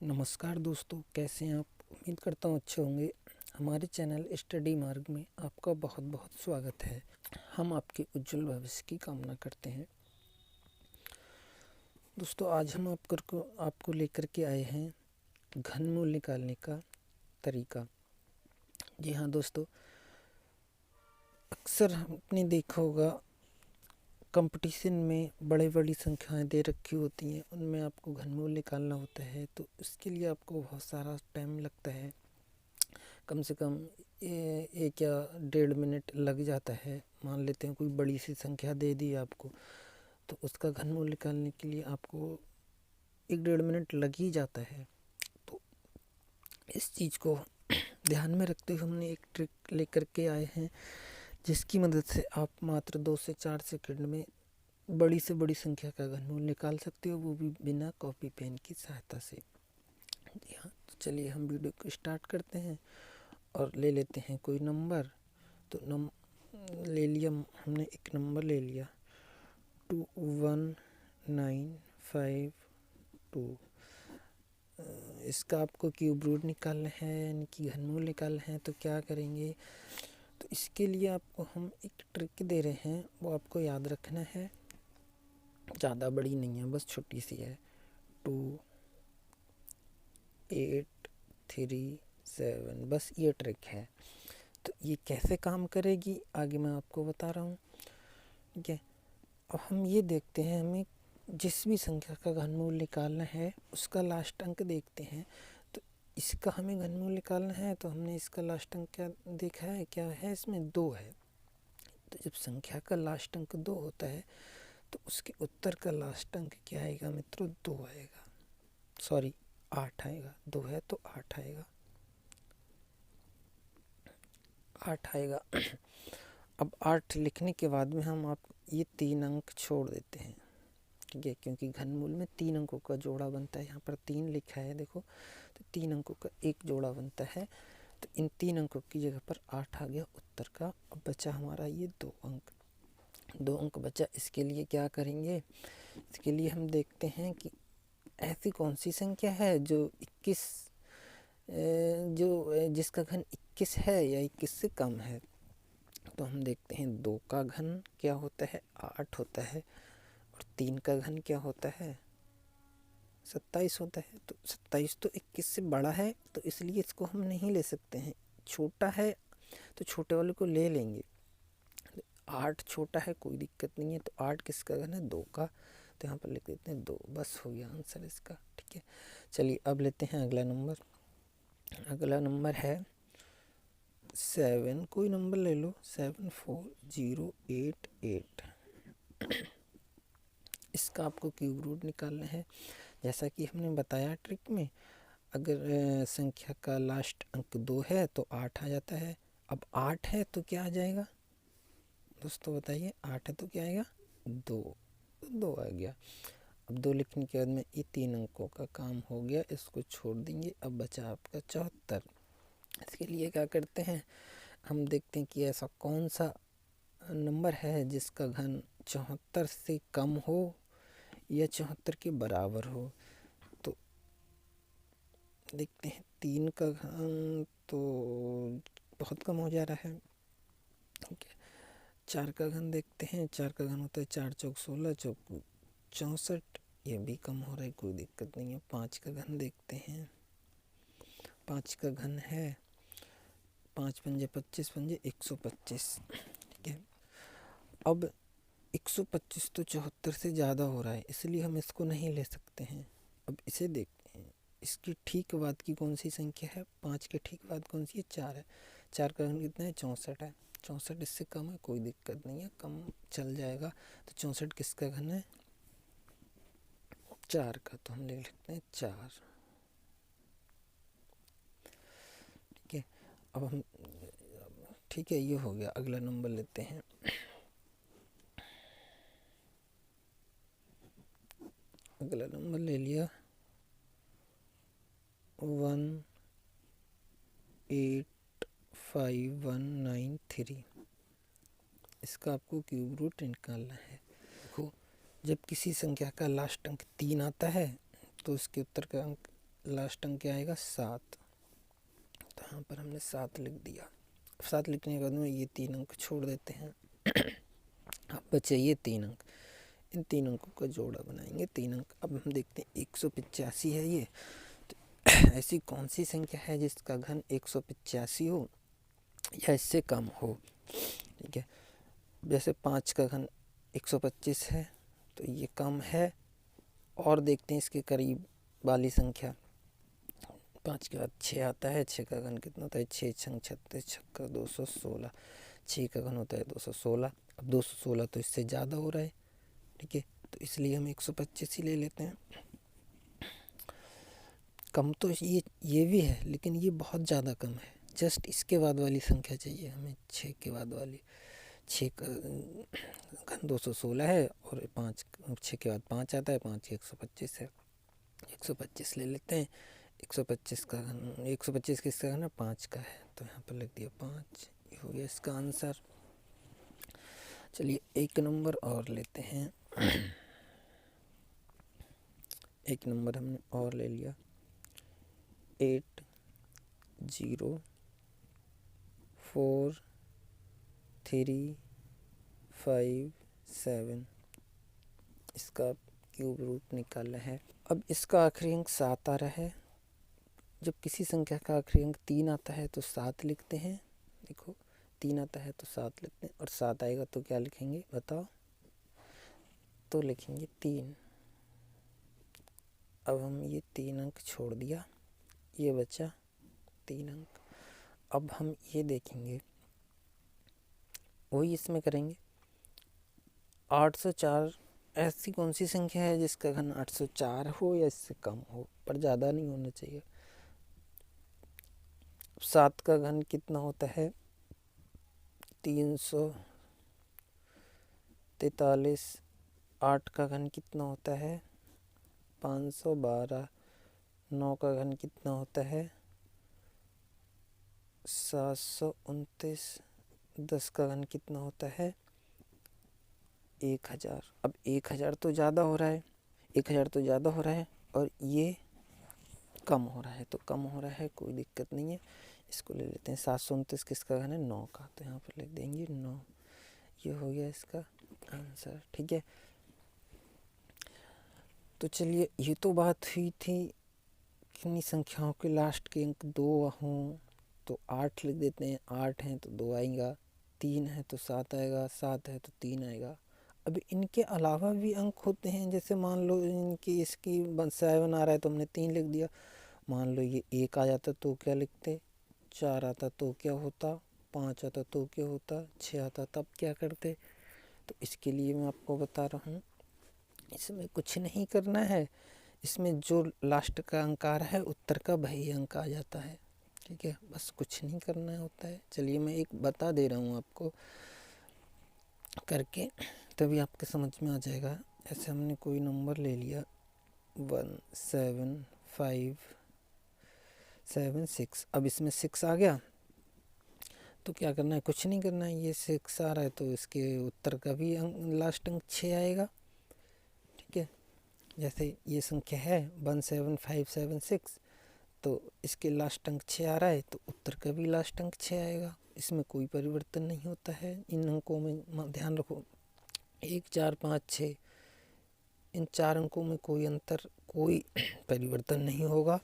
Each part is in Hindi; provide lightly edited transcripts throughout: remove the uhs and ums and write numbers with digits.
नमस्कार दोस्तों, कैसे हैं आप? उम्मीद करता हूँ अच्छे होंगे। हमारे चैनल स्टडी मार्ग में आपका बहुत बहुत स्वागत है। हम आपके उज्जवल भविष्य की कामना करते हैं। दोस्तों, आज हम आपको लेकर के आए हैं घनमूल निकालने का तरीका। जी हाँ दोस्तों, अक्सर आपने देखा होगा कंपटीशन में बड़ी संख्याएं दे रखी होती हैं, उनमें आपको घनमूल निकालना होता है, तो इसके लिए आपको बहुत सारा टाइम लगता है। कम से कम 1 या 1.5 मिनट लग जाता है। मान लेते हैं कोई बड़ी सी संख्या दे दी आपको, तो उसका घनमूल निकालने के लिए आपको 1-1.5 मिनट लग ही जाता है। तो इस चीज़ को ध्यान में रखते हुए हमने एक ट्रिक लेकर के आए हैं, जिसकी मदद से आप मात्र 2 से 4 सेकंड में बड़ी से बड़ी संख्या का घनमूल निकाल सकते हो, वो भी बिना कॉपी पेन की सहायता से। जी हाँ, तो चलिए हम वीडियो को स्टार्ट करते हैं और ले लेते हैं कोई नंबर। तो ले लिया, हमने एक नंबर ले लिया 21952। इसका आपको क्यूब रूट निकालना है, यानी कि घनमूल निकालना है। तो क्या करेंगे, तो इसके लिए आपको हम एक ट्रिक दे रहे हैं, वो आपको याद रखना है। ज़्यादा बड़ी नहीं है, बस छोटी सी है। 2837, बस ये ट्रिक है। तो ये कैसे काम करेगी आगे मैं आपको बता रहा हूँ। ठीक है, अब हम ये देखते हैं, हमें जिस भी संख्या का घनमूल निकालना है उसका लास्ट अंक देखते हैं। तो इसका हमें घनमूल निकालना है, तो हमने इसका लास्ट अंक क्या देखा है, क्या है, इसमें 2 है। तो जब संख्या का लास्ट अंक 2 होता है, तो उसके उत्तर का लास्ट अंक क्या आएगा मित्रों? 2 आएगा। सॉरी, 8 आएगा। 2 है तो 8 आएगा, 8 आएगा। अब 8 लिखने के बाद में हम आप ये 3 अंक छोड़ देते हैं। ठीक है, क्योंकि घनमूल में 3 अंकों का जोड़ा बनता है। यहाँ पर 3 लिखा है, देखो, तो 3 अंकों का एक जोड़ा बनता है। तो इन 3 अंकों की जगह पर 8 आ गया उत्तर का। अब बचा हमारा ये 2 अंक, 2 अंक बचा। इसके लिए क्या करेंगे, इसके लिए हम देखते हैं कि ऐसी कौन सी संख्या है जो 21 जिसका घन 21 है या 21 से कम है। तो हम देखते हैं 2 का घन क्या होता है, 8 होता है, और 3 का घन क्या होता है, 27 होता है। तो 27 तो 21 से बड़ा है, तो इसलिए इसको हम नहीं ले सकते हैं। छोटा है तो छोटे वाले को ले लेंगे। 8 छोटा है, कोई दिक्कत नहीं है। तो 8 किसका घन है, 2 का। तो यहाँ पर लिख देते हैं 2, बस हो गया आंसर इसका। ठीक है, चलिए अब लेते हैं अगला नंबर। अगला नंबर है 7, कोई नंबर ले लो, 74088। इसका आपको क्यूब रूट निकालना है। जैसा कि हमने बताया ट्रिक में, अगर संख्या का लास्ट अंक 2 है तो 8 आ जाता है। अब 8 है तो क्या आ जाएगा दोस्तों, बताइए? 8 है तो क्या आएगा, 2, 2 आ गया। अब 2 लिखने के बाद में ये 3 अंकों का काम हो गया, इसको छोड़ देंगे। अब बचा आपका 74। इसके लिए क्या करते हैं, हम देखते हैं कि ऐसा कौन सा नंबर है जिसका घन 74 से कम हो या 74 के बराबर हो। तो देखते हैं 3 का घन तो बहुत कम हो जा रहा है। ठीक है, 4 का घन देखते हैं। 4 का घन होता है 4 चौक 16, चौक 64, ये भी कम हो रहा है, कोई दिक्कत नहीं है। 5 का घन देखते हैं। 5 का घन है 5 पंजे 25, पंजे 125। ठीक है, अब 125 तो 74 से ज़्यादा हो रहा है, इसलिए हम इसको नहीं ले सकते हैं। अब इसे देखते हैं, इसकी ठीक बाद की कौन सी संख्या है, 5 के ठीक बाद कौन सी है, 4 है। 4 का घन कितना है, 64 है। 64 इससे कम है, कोई दिक्कत नहीं है, कम चल जाएगा। तो 64 किसका घन है, 4 का। तो हम ले लेते हैं 4। ठीक है, अब हम, ठीक है, ये हो गया। अगला नंबर लेते हैं। अगला नंबर ले लिया 1859193। इसका आपको क्यूब रूट निकालना है। देखो, जब किसी संख्या का लास्ट अंक 3 आता है तो उसके उत्तर का अंक लास्ट अंक क्या आएगा 7, तो यहाँ पर हमने 7 लिख दिया। 7 लिखने के बाद में ये 3 अंक छोड़ देते हैं। अब बचे ये 3 अंक, इन 3 अंकों का जोड़ा बनाएंगे 3 अंक। अब हम देखते हैं 185 है ये, तो ऐसी कौन सी संख्या है जिसका घन 185 हो या इससे कम हो। ठीक है, जैसे 5 का घन 125 है तो ये कम है। और देखते हैं इसके करीब वाली संख्या, 5 के बाद 6 आता है, 6 का घन कितना होता है, 6 छंग 36, 6 216, 6 का घन होता है 216। अब 216 तो इससे ज़्यादा हो रहा है, ठीक है, तो इसलिए हम 125 ही ले लेते हैं। कम तो ये भी है, लेकिन ये बहुत ज़्यादा कम है। जस्ट इसके बाद वाली संख्या चाहिए हमें, 6 के बाद वाली। 6 का घन 216 है और 6 के बाद 5 आता है, 5 125 है, 125 ले लेते हैं। 125 का घन, 125 किसका घन है, 5 का है, तो यहाँ पर लिख दिया 5। ये हो गया इसका आंसर। चलिए एक नंबर और लेते हैं। एक नंबर हमने और ले लिया, 8 0 4 3 5 7, इसका क्यूब रूट निकाला है। अब इसका आखिरी अंक 7 आ रहा है। जब किसी संख्या का आखिरी अंक 3 आता है तो 7 लिखते हैं। देखो 3 आता है तो 7 लिखते हैं, और 7 आएगा तो क्या लिखेंगे बताओ, तो लिखेंगे 3। अब हम ये 3 अंक छोड़ दिया, ये बचा 3 अंक। अब हम ये देखेंगे, वही इसमें करेंगे। 804 ऐसी कौन सी संख्या है जिसका घन 804 हो या इससे कम हो, पर ज़्यादा नहीं होना चाहिए। 7 का घन कितना होता है, 343। 8 का घन कितना होता है, 512। 9 का घन कितना होता है, 729। 10 का घन कितना होता है, 1000। अब 1000 तो ज़्यादा हो रहा है, 1000 तो ज़्यादा हो रहा है, और ये कम हो रहा है, तो कम हो रहा है, कोई दिक्कत नहीं है। इसको ले लेते हैं। 729 किसका घन है, 9 का, तो यहाँ पर लिख देंगे 9। ये हो गया इसका आंसर। ठीक है, तो चलिए ये तो बात हुई थी किन्हीं संख्याओं के लास्ट के अंक 2 हों तो 8 लिख देते हैं। 8 हैं तो 2 आएगा, 3 है तो 7 आएगा, 7 है तो 3 आएगा। अब इनके अलावा भी अंक होते हैं, जैसे मान लो इनकी इसकी 7 आ रहा है तो हमने 3 लिख दिया। मान लो ये 1 आ जाता तो क्या लिखते, 4 आता तो क्या होता, 5 आता तो क्या होता, 6 आता तब क्या करते। तो इसके लिए मैं आपको बता रहा हूँ, इसमें कुछ नहीं करना है। इसमें जो लास्ट का अंक आ रहा है उत्तर का वही अंक आ जाता है। ठीक है, बस कुछ नहीं करना होता है। चलिए मैं एक बता दे रहा हूँ आपको करके, तभी आपके समझ में आ जाएगा। ऐसे हमने कोई नंबर ले लिया 17576। अब इसमें 6 आ गया तो क्या करना है, कुछ नहीं करना है। ये 6 आ रहा है तो इसके उत्तर का भी लास्ट अंक 6 आएगा। ठीक है, जैसे ये संख्या है 17576, तो इसके लास्ट अंक 6 आ रहा है तो उत्तर का भी लास्ट अंक 6 आएगा। इसमें कोई परिवर्तन नहीं होता है। इन अंकों में ध्यान रखो, 1 4 5 6, इन 4 अंकों में कोई परिवर्तन नहीं होगा,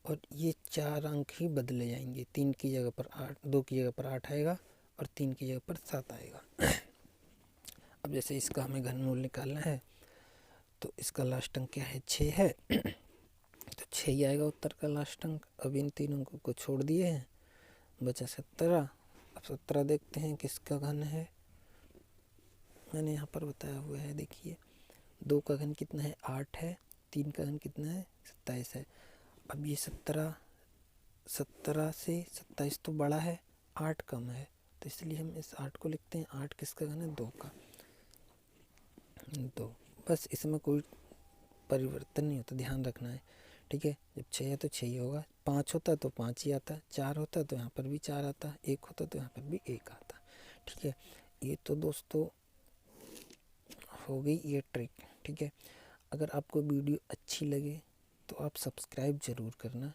और ये 4 अंक ही बदले जाएंगे। 3 की जगह पर 8, 2 की जगह पर 8 आएगा, और 3 की जगह पर 7 आएगा। अब जैसे इसका हमें घनमूल निकालना है, तो इसका लास्ट अंक क्या है, 6 है, तो 6 ही आएगा उत्तर का लास्ट अंक। अब इन 3 अंकों को छोड़ दिए हैं, बचा 17। अब 17 देखते हैं किसका घन है, मैंने यहाँ पर बताया हुआ है, देखिए 2 का घन कितना है, 8 है, 3 का घन कितना है, 27 है। अब ये 17 से 27 तो बड़ा है, 8 कम है, तो इसलिए हम इस 8 को लिखते हैं। 8 किसका घन है, 2 का, 2। बस इसमें कोई परिवर्तन नहीं होता, ध्यान रखना है। ठीक है, जब 6 है तो 6 ही होगा, 5 होता तो 5 ही आता, 4 होता तो यहाँ पर भी 4 आता, 1 होता तो यहाँ पर भी 1 आता। ठीक है, ये तो दोस्तों हो गई ये ट्रिक। ठीक है, अगर आपको वीडियो अच्छी लगे तो आप सब्सक्राइब ज़रूर करना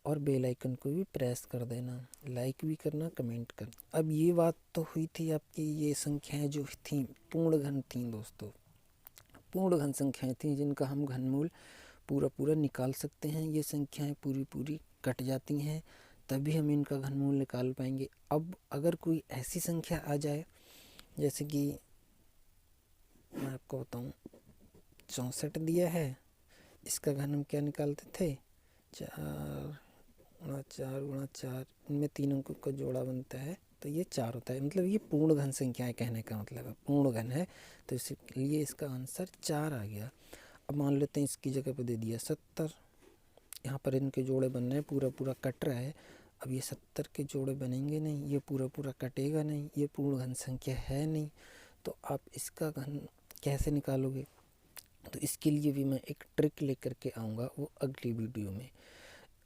और बेल आइकन को भी प्रेस कर देना, लाइक भी करना, कमेंट करना। अब ये बात तो हुई थी आपकी, ये संख्याएं जो थी पूर्ण घन थी दोस्तों, पूर्ण घन संख्याएं थी जिनका हम घनमूल पूरा पूरा निकाल सकते हैं। ये संख्याएं पूरी पूरी कट जाती हैं तभी हम इनका घनमूल निकाल पाएंगे। अब अगर कोई ऐसी संख्या आ जाए, जैसे कि मैं आपको बताऊं 64 दिया है, इसका घन हम क्या निकालते थे, 4 इनमें 3 अंकों का जोड़ा बनता है तो ये 4 होता है। मतलब ये पूर्ण घन संख्या है, कहने का मतलब है पूर्ण घन है, तो इसलिए इसका आंसर 4 आ गया। अब मान लेते हैं इसकी जगह पे दे दिया 70, यहाँ पर इनके जोड़े बन रहे हैं, पूरा पूरा कट रहा है। अब ये 70 के जोड़े बनेंगे नहीं, ये पूरा पूरा कटेगा नहीं, ये पूर्ण घन संख्या है नहीं, तो आप इसका घन कैसे निकालोगे। तो इसके लिए भी मैं एक ट्रिक लेकर के आऊँगा, वो अगली वीडियो में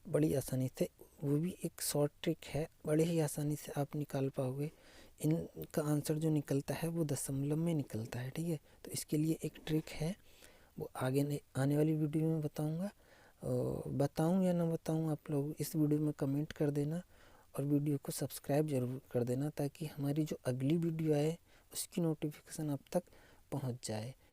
बड़ी आसानी से, वो भी एक शॉर्ट ट्रिक है, बड़े ही आसानी से आप निकाल पाओगे। इनका आंसर जो निकलता है वो दशमलव में निकलता है, ठीक है। तो इसके लिए एक ट्रिक है, वो आगे आने वाली वीडियो में बताऊंगा। बताऊं या ना बताऊं, आप लोग इस वीडियो में कमेंट कर देना और वीडियो को सब्सक्राइब ज़रूर कर देना, ताकि हमारी जो अगली वीडियो आए उसकी नोटिफिकेशन आप तक पहुंच जाए।